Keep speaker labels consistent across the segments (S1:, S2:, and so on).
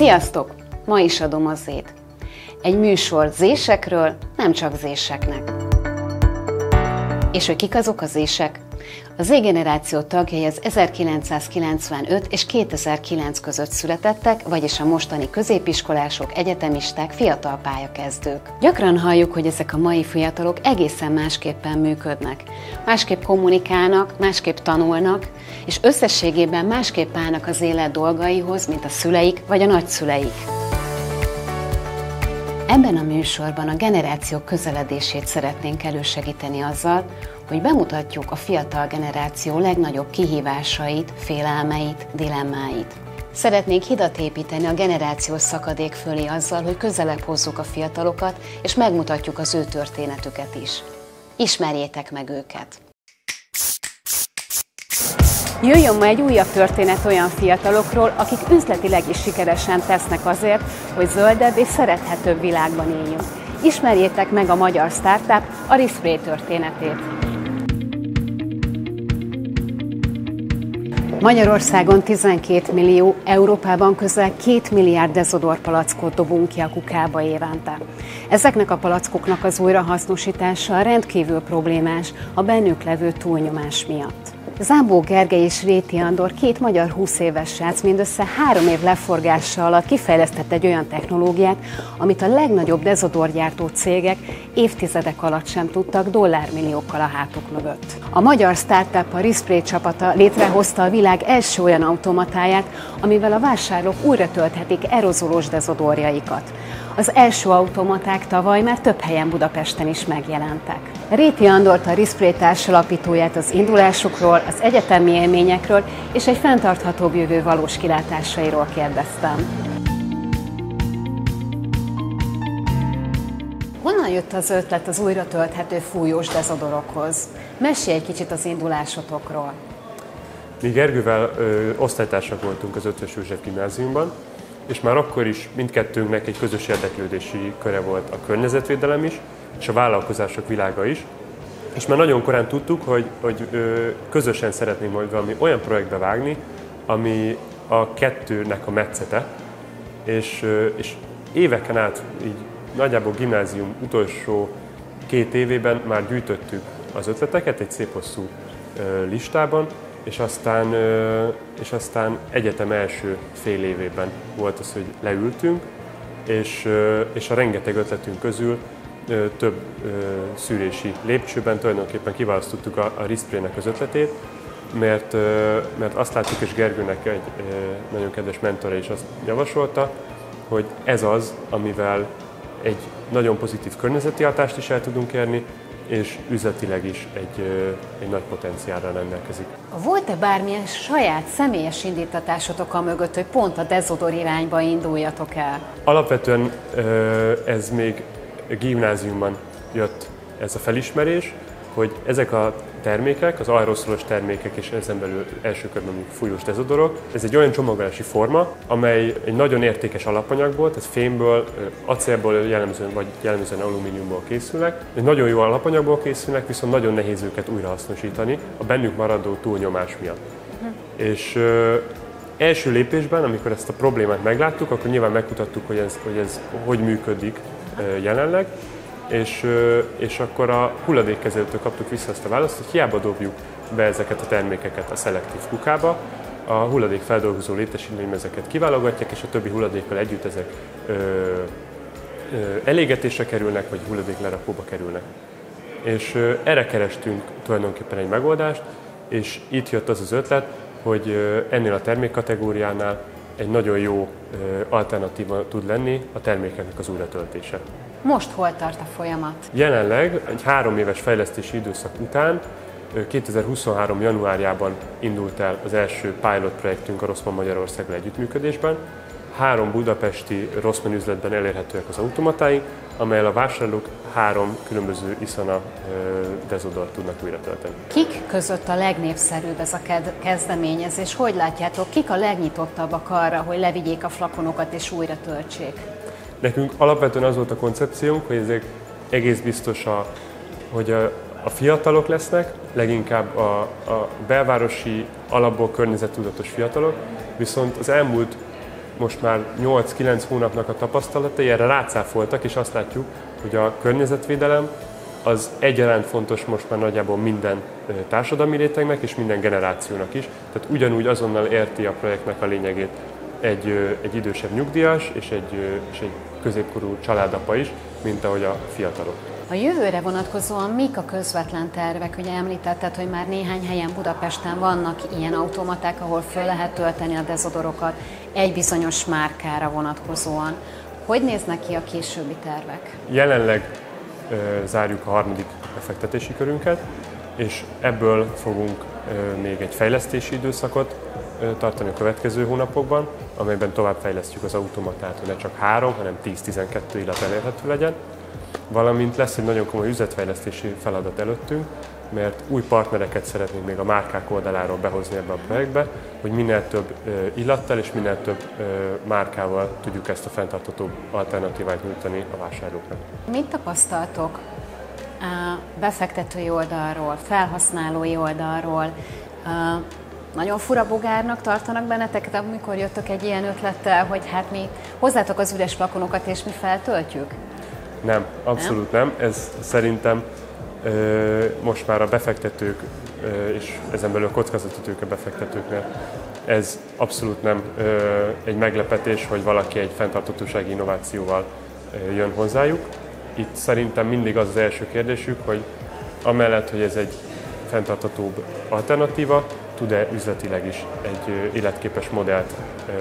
S1: Sziasztok! Ma is adom a Z-t. Egy műsor zésekről, nem csak zéseknek. És hogy kik azok a zések? A Z-generáció tagjai az 1995 és 2009 között születettek, vagyis a mostani középiskolások, egyetemisták, fiatal pályakezdők. Gyakran halljuk, hogy ezek a mai fiatalok egészen másképpen működnek. Másképp kommunikálnak, másképp tanulnak, és összességében másképp állnak az élet dolgaihoz, mint a szüleik vagy a nagyszüleik. Ebben a műsorban a generációk közeledését szeretnénk elősegíteni azzal, hogy bemutatjuk a fiatal generáció legnagyobb kihívásait, félelmeit, dilemmáit. Szeretnénk hidat építeni a generációs szakadék fölé azzal, hogy közelebb hozzuk a fiatalokat, és megmutatjuk az ő történetüket is. Ismerjétek meg őket! Jöjjön ma egy újabb történet olyan fiatalokról, akik üzletileg is sikeresen tesznek azért, hogy zöldebb és szerethetőbb világban éljünk. Ismerjétek meg a magyar startup, a Respray történetét. Magyarországon 12 millió, Európában közel 2 milliárd dezodorpalackot dobunk ki a kukába évente. Ezeknek a palackoknak az újrahasznosítása rendkívül problémás a bennük levő túlnyomás miatt. Zámbó Gergely és Réti Andor, két magyar 20 éves srác mindössze 3 év leforgása alatt kifejlesztett egy olyan technológiát, amit a legnagyobb dezodorgyártó cégek évtizedek alatt sem tudtak dollármilliókkal a hátuk mögött. A magyar startup, a Respray csapata létrehozta a világ első olyan automatáját, amivel a vásárlók újra tölthetik aerozolos dezodorjaikat. Az első automaták tavaly már több helyen Budapesten is megjelentek. Réti Andort, a Respray társalapítóját az indulásukról, az egyetemi élményekről és egy fenntarthatóbb jövő valós kilátásairól kérdeztem. Honnan jött az ötlet az újra tölthető fújós dezodorokhoz? Mesélj egy kicsit az indulásotokról.
S2: Mi Gergővel osztálytársak voltunk az Eötvös József Gimnáziumban, és már akkor is mindkettőnknek egy közös érdeklődési köre volt a környezetvédelem is, és a vállalkozások világa is. És már nagyon korán tudtuk, hogy közösen szeretnénk majd valami olyan projektbe vágni, ami a kettőnek a metszete, és éveken át, így nagyjából gimnázium utolsó 2 évében már gyűjtöttük az ötleteket egy szép hosszú listában, és aztán egyetem első fél évében volt az, hogy leültünk, és a rengeteg ötletünk közül több szűrési lépcsőben tulajdonképpen kiválasztottuk a Respray-nek az ötletét, mert azt láttuk, és Gergőnek egy nagyon kedves mentora is azt javasolta, hogy ez az, amivel egy nagyon pozitív környezeti hatást is el tudunk érni, és üzletileg is egy nagy potenciálra rendelkezik.
S1: Volt-e bármilyen saját személyes indítatásotok a mögött, hogy pont a dezodor irányba induljatok el?
S2: Alapvetően ez még gimnáziumban jött ez a felismerés, hogy ezek a termékek, az aeroszolos termékek és ezen belül első körben fújós dezodorok, ez egy olyan csomagolási forma, amely egy nagyon értékes alapanyagból, tehát fémből, acélból jellemzően alumíniumból készülnek. Egy nagyon jó alapanyagból készülnek, viszont nagyon nehéz őket újrahasznosítani a bennük maradó túlnyomás miatt. És első lépésben, amikor ezt a problémát megláttuk, akkor nyilván megkutattuk, hogy ez hogy működik jelenleg, és akkor a hulladékkezelőtől kaptuk vissza azt a választ, hogy hiába dobjuk be ezeket a termékeket a szelektív kukába, a hulladékfeldolgozó létesítményben ezeket kiválogatják, és a többi hulladékkal együtt ezek elégetésre kerülnek, vagy hulladéklerakóba kerülnek. És erre kerestünk tulajdonképpen egy megoldást, és itt jött az az ötlet, hogy ennél a termékkategóriánál egy nagyon jó alternatíva tud lenni a termékeknek az újratöltése.
S1: Most hol tart a folyamat?
S2: Jelenleg egy 3 éves fejlesztési időszak után 2023. januárjában indult el az első pilot projektünk a Rossmann Magyarországgal együttműködésben. 3 budapesti Rossmann üzletben elérhetőek az automatáink, amellyel a vásárlók 3 különböző Isana dezodort tudnak újra tölteni.
S1: Kik között a legnépszerűbb ez a kezdeményezés? Hogy látjátok, kik a legnyitottabbak arra, hogy levigyék a flakonokat és újra töltsék?
S2: Nekünk alapvetően az volt a koncepciónk, hogy ezek egész biztos, hogy a fiatalok lesznek, leginkább a belvárosi, alapból környezettudatos fiatalok, viszont az elmúlt most már 8-9 hónapnak a tapasztalatai erre rácáfoltak, és azt látjuk, hogy a környezetvédelem az egyaránt fontos most már nagyjából minden társadalmi rétegnek és minden generációnak is. Tehát ugyanúgy azonnal érti a projektnek a lényegét egy idősebb nyugdíjas és egy középkorú családapa is, mint ahogy a fiatalok.
S1: A jövőre vonatkozóan mik a közvetlen tervek? Ugye említetted, hogy már néhány helyen Budapesten vannak ilyen automaták, ahol föl lehet tölteni a dezodorokat egy bizonyos márkára vonatkozóan. Hogy néznek ki a későbbi tervek?
S2: Jelenleg zárjuk a harmadik befektetési körünket, és ebből fogunk még egy fejlesztési időszakot tartani a következő hónapokban, amelyben továbbfejlesztjük az automatát, hogy ne csak 3, hanem 10-12 illat elérhető legyen. Valamint lesz egy nagyon komoly üzletfejlesztési feladat előttünk, mert új partnereket szeretnénk még a márkák oldaláról behozni ebbe a projektbe, hogy minél több illattal és minél több márkával tudjuk ezt a fenntartható alternatívát nyújtani a vásárlóknak.
S1: Mit tapasztaltok a befektetői oldalról, felhasználói oldalról? Nagyon fura bogárnak tartanak benneteket, amikor jöttök egy ilyen ötlettel, hogy hát mi hozzátok az üres flakonokat és mi feltöltjük?
S2: Nem, abszolút nem. Ez szerintem most már a befektetők és ezen belül a kockázati tőke befektetőknél ez abszolút nem egy meglepetés, hogy valaki egy fenntarthatósági innovációval jön hozzájuk. Itt szerintem mindig az első kérdésük, hogy amellett, hogy ez egy fenntarthatóbb alternatíva, tud-e üzletileg is egy életképes modellt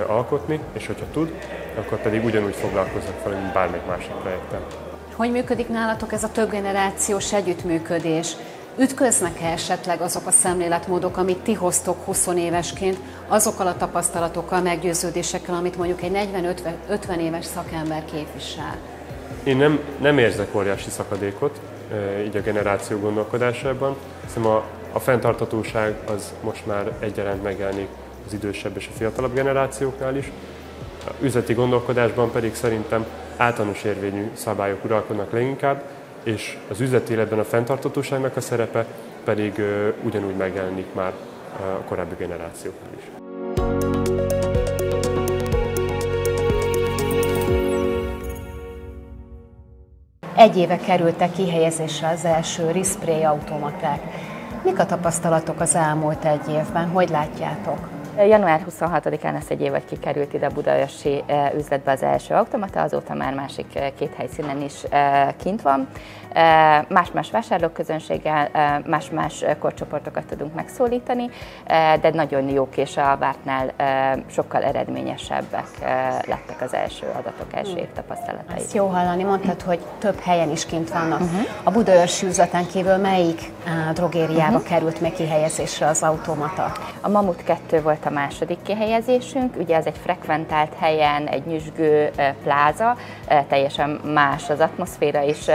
S2: alkotni, és hogyha tud, akkor pedig ugyanúgy foglalkoznak vele, mint bármelyik másik projekttel.
S1: Hogy működik nálatok ez a többgenerációs együttműködés? Ütköznek-e esetleg azok a szemléletmódok, amit ti hoztok 20 évesként, azokkal a tapasztalatokkal, meggyőződésekkel, amit mondjuk egy 40-50 éves szakember képvisel?
S2: Én nem érzek óriási szakadékot így a generáció gondolkodásában, hiszen a fenntarthatóság az most már egyaránt megjelenik az idősebb és a fiatalabb generációknál is. A üzleti gondolkodásban pedig szerintem általános érvényű szabályok uralkodnak leginkább, és az üzleti életben a fenntarthatóságnak a szerepe pedig ugyanúgy megjelenik már a korábbi generációknál is.
S1: Egy éve kerültek kihelyezésre az első Respray automaták. Mik a tapasztalatok az elmúlt egy évben? Hogy látjátok?
S3: Január 26-án lesz egy év, hogy kikerült ide a budaörsi üzletbe az első automata, azóta már másik 2 helyszínen is kint van. Más-más vásárlóközönséggel, más-más korcsoportokat tudunk megszólítani, de nagyon jók és a vártnál sokkal eredményesebbek lettek az első adatok, első év tapasztalatai.
S1: Ezt jó hallani, mondtad, hogy több helyen is kint vannak. A budaörsi üzleten kívül melyik drogériába került meg kihelyezésre az automata?
S3: A Mamut 2 volt a második kihelyezésünk, ugye ez egy frekventált helyen, egy nyüzsgő pláza, teljesen más az atmoszféra is,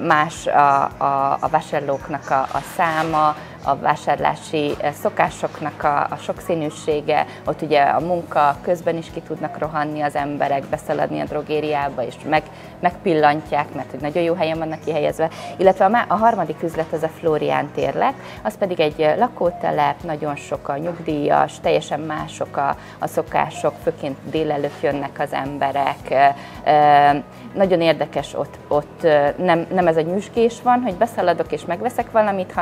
S3: más a vásárlóknak a száma, a vásárlási szokásoknak a sokszínűsége, ott ugye a munka közben is ki tudnak rohanni az emberek, beszaladni a drogériába, és megpillantják, mert hogy nagyon jó helyen vannak kihelyezve. Illetve a harmadik üzlet az a Flórián tér lett, az pedig egy lakótelep, nagyon sok a nyugdíjas, teljesen mások a szokások, főként délelőtt jönnek az emberek. Nagyon érdekes, ott nem ez a nyüzsgés van, hogy beszaladok és megveszek valamit,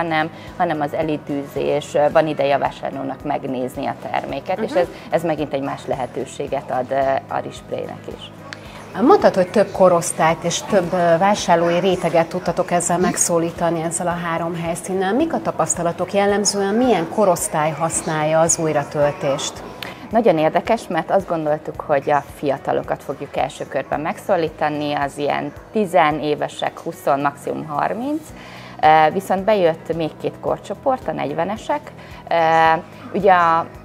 S3: hanem az elitűzés, van ideje a vásárlónak megnézni a terméket, és ez megint egy más lehetőséget ad a Respray-nek is.
S1: Mondtad, hogy több korosztályt és több vásárlói réteget tudtatok ezzel megszólítani, ezzel a 3 helyszínnel. Mik a tapasztalatok, jellemzően milyen korosztály használja az újratöltést?
S3: Nagyon érdekes, mert azt gondoltuk, hogy a fiatalokat fogjuk első körben megszólítani, az ilyen 10 évesek, 20, maximum 30, viszont bejött még 2 korcsoport, a 40-esek. Ugye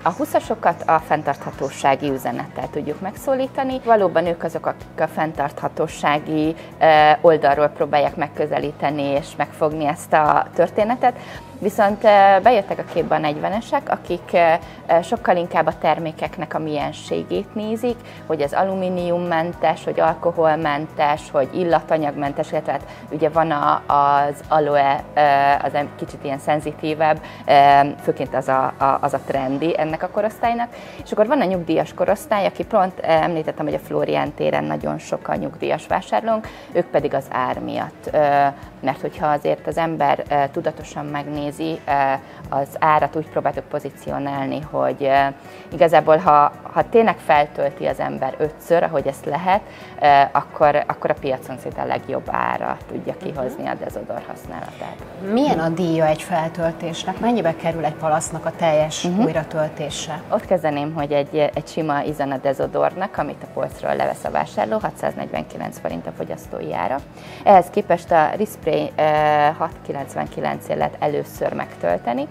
S3: a 20-asokat a fenntarthatósági üzenettel tudjuk megszólítani. Valóban ők azok, akik a fenntarthatósági oldalról próbálják megközelíteni és megfogni ezt a történetet. Viszont bejöttek a képbe a 40-esek, akik sokkal inkább a termékeknek a mienségét nézik, hogy ez alumíniummentes, hogy alkoholmentes, hogy illatanyagmentes, illetve hát ugye van az aloe, az kicsit ilyen szenzitívebb, főként az a trendi ennek a korosztálynak. És akkor van a nyugdíjas korosztály, aki pont említettem, hogy a Flórián téren nagyon sokan nyugdíjas vásárlónk, ők pedig az ár miatt. Mert hogyha azért az ember tudatosan megnézi, az árat úgy próbáltuk pozícionálni, hogy igazából ha tényleg feltölti az ember 5-ször, ahogy ezt lehet, akkor a piacon szinte a legjobb ára tudja kihozni a dezodor használatát.
S1: Milyen a díja egy feltöltésnek? Mennyibe kerül egy palasznak a teljes újratöltése?
S3: Ott kezdeném, hogy egy sima Izana dezodornak, amit a polcról levesz a vásárló, 649 forint a fogyasztói ára. Ehhez képest a Respray 699-ért lehet először megtölteni,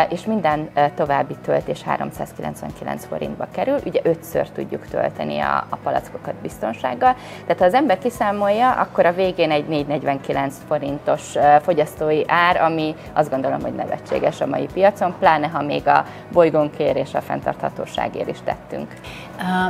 S3: és minden további töltés 399 forintba kerül. Ugye 5-ször tudjuk tölteni a palackokat biztonsággal. Tehát ha az ember kiszámolja, akkor a végén egy 449 forintos fogyasztói ár, ami azt gondolom, hogy nevetséges a mai piacon, pláne ha még a bolygónkért és a fenntarthatóságért is tettünk.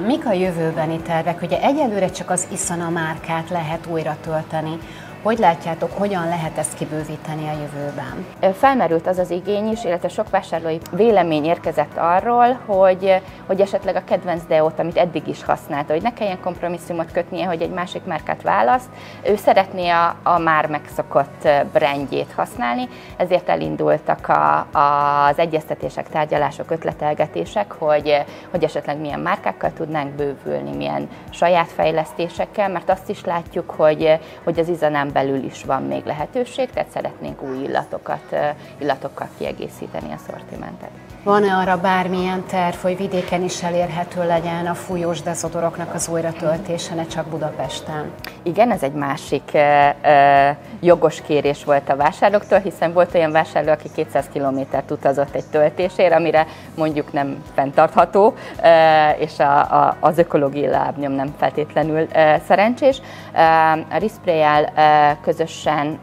S1: Mik a jövőbeni tervek? Ugye egyelőre csak az Izana márkát lehet újra tölteni. Hogy látjátok, hogyan lehet ezt kibővíteni a jövőben?
S3: Felmerült az az igény is, illetve sok vásárlói vélemény érkezett arról, hogy esetleg a kedvenc deót, amit eddig is használta, hogy ne kelljen kompromisszumot kötnie, hogy egy másik márkát választ, ő szeretné a már megszokott brandjét használni, ezért elindultak az egyeztetések, tárgyalások, ötletelgetések, hogy esetleg milyen márkákkal tudnánk bővülni, milyen saját fejlesztésekkel, mert azt is látjuk, hogy az Izanán belül is van még lehetőség, tehát szeretnénk új illatokkal kiegészíteni a szortimentet.
S1: Van-e arra bármilyen terv, hogy vidéken is elérhető legyen a fújós dezodoroknak az újratöltése, ne csak Budapesten?
S3: Igen, ez egy másik jogos kérés volt a vásárlóktól, hiszen volt olyan vásárló, aki 200 kilométert utazott egy töltésért, amire mondjuk nem fenntartható, és az ökológiai lábnyom nem feltétlenül szerencsés. A Respray-jel közösen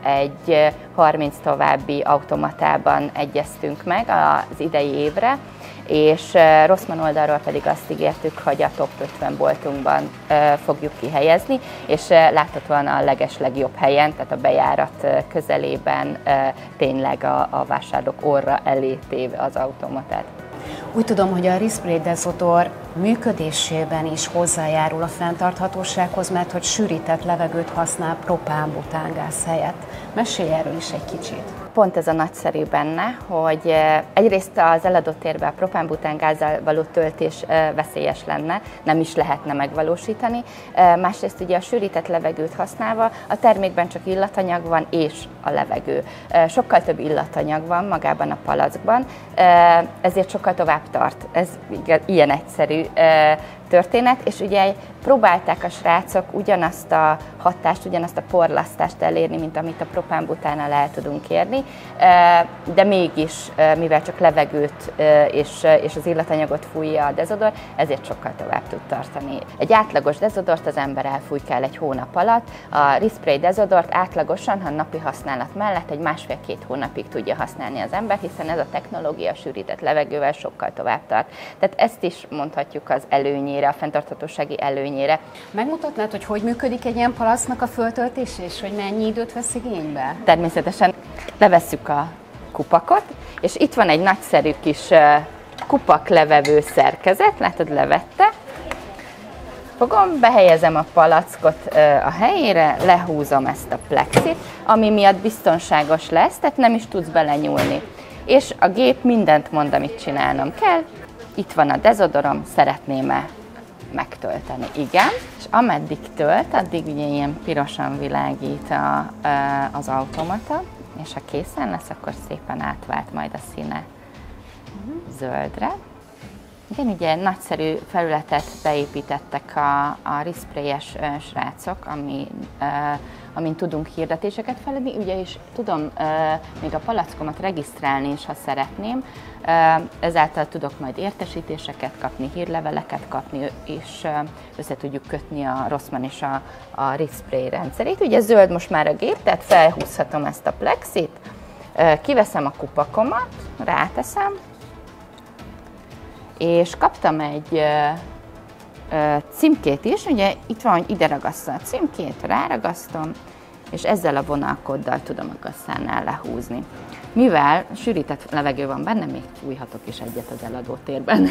S3: egy 30 további automatában egyeztünk meg az idei évre, és Rossmann oldalról pedig azt ígértük, hogy a top 50 boltunkban fogjuk kihelyezni, és láthatóan a legeslegjobb helyen, tehát a bejárat közelében tényleg a vásárlók orra elé téve az automatát.
S1: Úgy tudom, hogy a Respray dezodor működésében is hozzájárul a fenntarthatósághoz, mert hogy sűrített levegőt használ propán-butángáz helyett. Mesélj erről is egy kicsit.
S3: Pont ez a nagyszerű benne, hogy egyrészt az eladott térben a propán-butángázzal való töltés veszélyes lenne, nem is lehetne megvalósítani. Másrészt ugye a sűrített levegőt használva a termékben csak illatanyag van és a levegő. Sokkal több illatanyag van magában a palackban, ezért sokkal tovább tart. Ez ilyen egyszerű történet, és ugye próbálták a srácok ugyanazt a hatást, ugyanazt a porlasztást elérni, mint amit a propánbutánnal el tudunk érni, de mégis, mivel csak levegőt és az illatanyagot fújja a dezodor, ezért sokkal tovább tud tartani. Egy átlagos dezodort az ember elfújkál egy hónap alatt, a Respray dezodort átlagosan, ha napi használat mellett egy 1,5-2 hónapig tudja használni az ember, hiszen ez a technológia sűrített levegővel sokkal tovább tart. Tehát ezt is mondhatjuk az előnyére, a fenntarthatósági előnyére.
S1: Megmutatnád, hogy működik egy ilyen palasznak a föltöltése, és hogy mennyi időt vesz igénybe?
S3: Természetesen levesszük a kupakot, és itt van egy nagyszerű kis kupaklevevő szerkezet, látod, levette. Fogom, behelyezem a palackot a helyére, lehúzom ezt a plexit, ami miatt biztonságos lesz, tehát nem is tudsz belenyúlni. És a gép mindent mond, amit csinálnom kell. Itt van a dezodorom, szeretném-e megtölteni? Igen. És ameddig tölt, addig ugye ilyen pirosan világít az automata, és ha készen lesz, akkor szépen átvált majd a színe zöldre. Igen, ugye nagyszerű felületet beépítettek a Respray-es srácok, amin tudunk hirdetéseket feladni, ugye is tudom még a palackomat regisztrálni is, ha szeretném, ezáltal tudok majd értesítéseket kapni, hírleveleket kapni, és össze tudjuk kötni a Rossmann és a Respray rendszerét. Ugye zöld most már a gép, tehát felhúzhatom ezt a plexit, Kiveszem a kupakomat, ráteszem, és kaptam egy címkét is, ugye itt van, hogy ide ragassza a címkét, ráragasztom, és ezzel a vonalkoddal tudom a kasszánál lehúzni. Mivel sűrített levegő van benne, még fújhatok is egyet az eladótérben.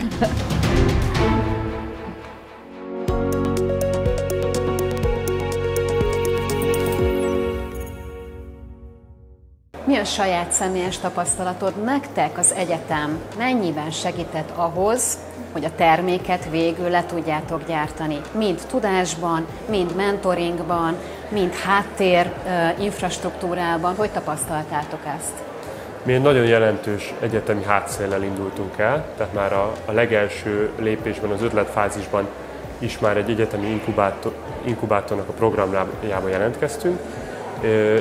S1: Mi a saját személyes tapasztalatod? Nektek az egyetem mennyiben segített ahhoz, hogy a terméket végül le tudjátok gyártani? Mind tudásban, mind mentoringban, mind háttér infrastruktúrában. Hogy tapasztaltátok ezt?
S2: Mi egy nagyon jelentős egyetemi hátszéllel indultunk el, tehát már a legelső lépésben, az ötletfázisban is már egy egyetemi inkubátornak a programjába jelentkeztünk,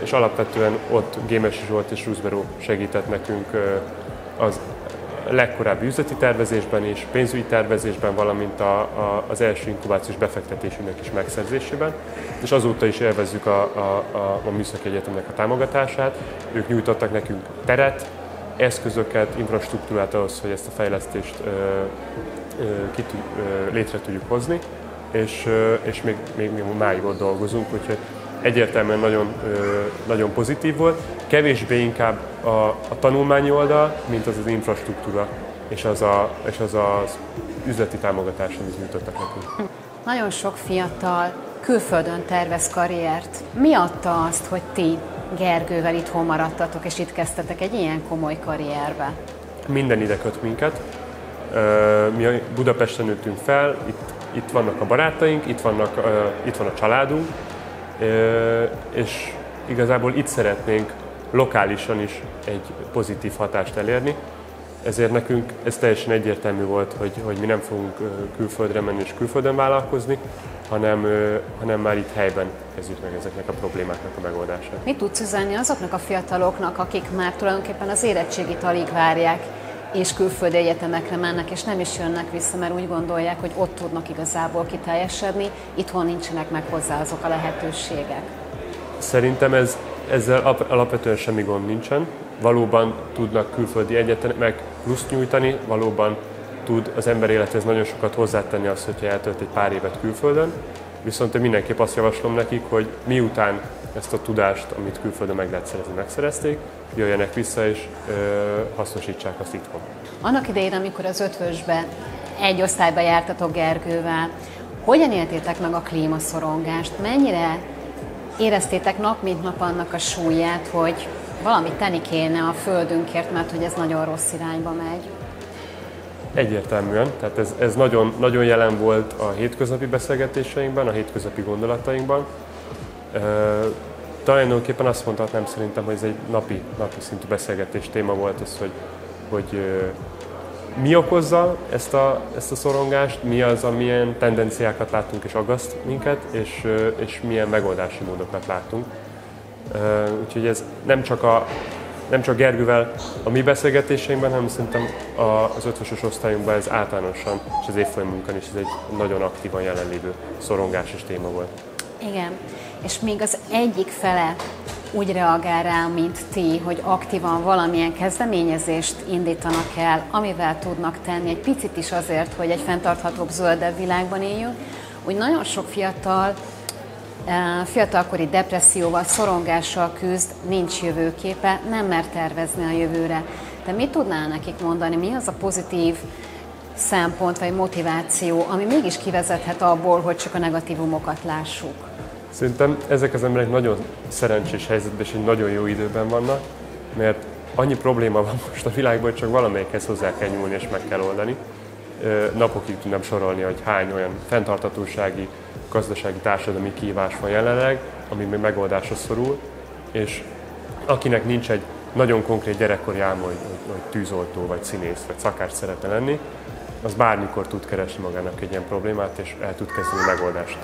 S2: és alapvetően ott Gémesi Zsolt és Ruszberó segített nekünk az legkorábbi üzleti tervezésben és pénzügyi tervezésben, valamint az első inkubációs befektetésünknek is megszerzésében, és azóta is élvezzük a Műszaki Egyetemnek a támogatását. Ők nyújtottak nekünk teret, eszközöket, infrastruktúrát ahhoz, hogy ezt a fejlesztést létre tudjuk hozni, és még máig ott dolgozunk, úgyhogy egyértelműen nagyon pozitív volt, kevésbé inkább a tanulmányi oldal, mint az infrastruktúra és az üzleti támogatás, amit nyújtottak nekünk.
S1: Nagyon sok fiatal külföldön tervez karriert. Mi adta azt, hogy ti Gergővel itthon maradtatok, és itt kezdtetek egy ilyen komoly karrierbe?
S2: Minden ide köt minket. Mi Budapesten nőttünk fel, itt vannak a barátaink, itt van a családunk, és igazából itt szeretnénk lokálisan is egy pozitív hatást elérni. Ezért nekünk ez teljesen egyértelmű volt, hogy mi nem fogunk külföldre menni és külföldön vállalkozni, hanem már itt helyben kezdjük meg ezeknek a problémáknak a megoldását.
S1: Mit tudsz üzenni azoknak a fiataloknak, akik már tulajdonképpen az érettségit alig várják, és külföldi egyetemekre mennek, és nem is jönnek vissza, mert úgy gondolják, hogy ott tudnak igazából kiteljesedni, itthon nincsenek meg hozzá azok a lehetőségek?
S2: Szerintem ezzel alapvetően semmi gond nincsen. Valóban tudnak külföldi egyetemek pluszt nyújtani, valóban tud az ember élethez nagyon sokat hozzátenni azt, hogyha eltölt egy pár évet külföldön, viszont én mindenképp azt javaslom nekik, hogy miután ezt a tudást, amit külföldön meg lehet szerezni, megszerezték, jöjjenek vissza és hasznosítsák azt itthon.
S1: Annak idején, amikor az ötvösbe egy osztályba jártatok Gergővel, hogyan éltétek meg a klímaszorongást? Mennyire éreztétek nap mint nap annak a súlyát, hogy valamit tenni kéne a földünkért, mert hogy ez nagyon rossz irányba megy?
S2: Egyértelműen, tehát ez nagyon, nagyon jelen volt a hétköznapi beszélgetéseinkben, a hétköznapi gondolatainkban. Tulajdonképpen azt mondhatnám szerintem, hogy ez egy napi szintű beszélgetés téma volt az, hogy mi okozza ezt a szorongást, mi az, amilyen tendenciákat látunk és aggaszt minket, és milyen megoldási módokat látunk. Úgyhogy ez nem csak Gergővel a mi beszélgetéseinkben, hanem szerintem az ötvösös osztályunkban ez általánosan, és az évfolyamunkon is ez egy nagyon aktívan jelenlévő szorongás és téma volt.
S1: Igen, és még az egyik fele úgy reagál rá, mint ti, hogy aktívan valamilyen kezdeményezést indítanak el, amivel tudnak tenni egy picit is azért, hogy egy fenntarthatóbb, zöldebb világban éljünk, úgy nagyon sok fiatalkori depresszióval, szorongással küzd, nincs jövőképe, nem mer tervezni a jövőre. Te mit tudnál nekik mondani, mi az a pozitív szempont vagy motiváció, ami mégis kivezethet abból, hogy csak a negatívumokat lássuk?
S2: Szerintem ezek az emberek nagyon szerencsés helyzetben és egy nagyon jó időben vannak, mert annyi probléma van most a világban, hogy csak valamelyikhez hozzá kell nyúlni és meg kell oldani. Napokig tudnám sorolni, hogy hány olyan fenntarthatósági, gazdasági, társadalmi kihívás van jelenleg, ami még megoldásra szorul, és akinek nincs egy nagyon konkrét gyerekkori álma, hogy tűzoltó, vagy színész, vagy szakács szeretne lenni, az bármikor tud keresni magának egy ilyen problémát, és el tud kezdeni megoldást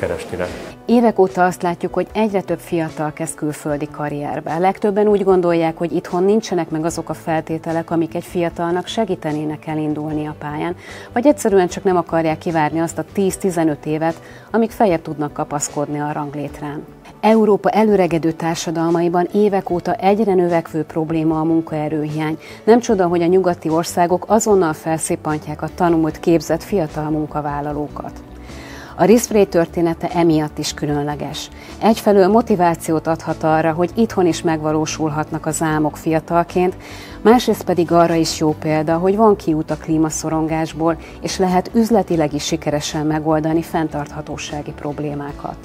S2: keresni rá.
S1: Évek óta azt látjuk, hogy egyre több fiatal kezd külföldi karrierbe. Legtöbben úgy gondolják, hogy itthon nincsenek meg azok a feltételek, amik egy fiatalnak segítenének elindulni a pályán, vagy egyszerűen csak nem akarják kivárni azt a 10-15 évet, amíg feljebb tudnak kapaszkodni a ranglétrán. Európa előregedő társadalmaiban évek óta egyre növekvő probléma a munkaerőhiány. Nem csoda, hogy a nyugati országok azonnal felszippantják a tanult, képzett fiatal munkavállalókat. A Rizpray története emiatt is különleges. Egyfelől motivációt adhat arra, hogy itthon is megvalósulhatnak az álmok fiatalként, másrészt pedig arra is jó példa, hogy van kiút a klímaszorongásból, és lehet üzletileg is sikeresen megoldani fenntarthatósági problémákat.